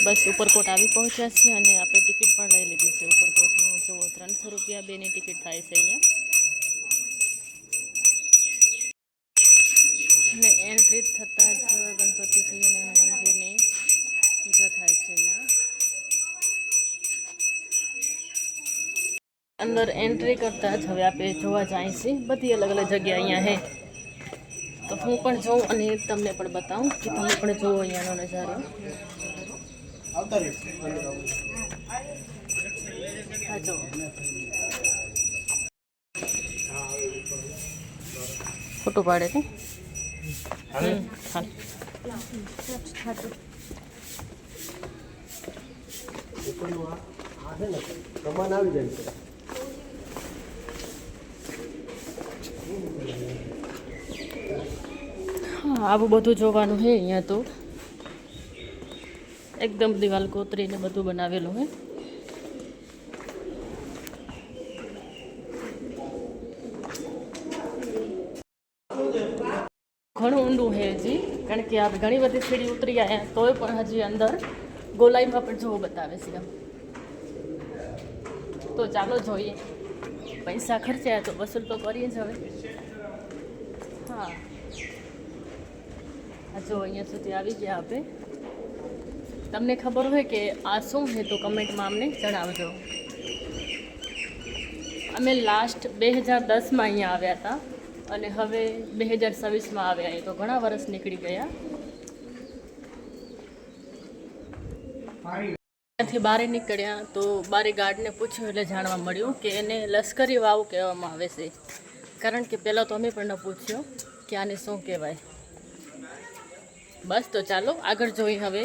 બસ ઉપરકોટ આવી પહોંચ્યા છીએ અને આપણે ટિકિટ પણ લઈ લીધી છે ઉપરકોટની. જો 300 રૂપિયા બેની ટિકિટ થાય છે અહીંયા. અને એન્ટ્રી થતાં જ ગણપતિજી અને હનુમાનજીની પૂજા થાય છે અહીંયા. અંદર એન્ટ્રી કરતાં જ હવે આપણે જોવા જાય છે બધી અલગ અલગ જગ્યા અહીંયા છે. તો હું પણ જોઉં અને તમને પણ બતાવું કે તમે પણ જુઓ અહીંયાનો નજારો. હા જો ફોટો પાડે ને હા આવું બધું જોવાનું છે અહીંયા. તો એકદમ દિવાલ કોતરીને બધું બનાવેલું હે. ઘણું ઊંડું છે હજી, કારણ કે આપણે ઘણી બધી સીડી ઉતરી આવ્યા તોય પણ હજી અંદર ગોલાઈમાં પણ જોવું બતાવે છે આમ. તો ચાલો જોઈએ, પૈસા ખર્ચ્યા તો વસૂલ તો કરીએ જ હવે. હા જો અહીંયા સુધી આવી ગયા આપણે. તમને ખબર હોય કે આ શું છે તો કમેન્ટમાં અમને જણાવજો. અમે લાસ્ટ 2010માં અહીંયા આવ્યા હતા અને હવે 2026માં આવ્યા. એ તો ઘણા વર્ષ નીકળી ગયા. ત્યાંથી બહાર નીકળ્યા તો બારે ગાર્ડને પૂછ્યું એટલે જાણવા મળ્યું કે એને લશ્કરી વાવ કહેવામાં આવે છે. કારણ કે પહેલાં તો અમે પણ ન પૂછ્યો કે આને શું કહેવાય. બસ તો ચાલો આગળ જોઈએ હવે.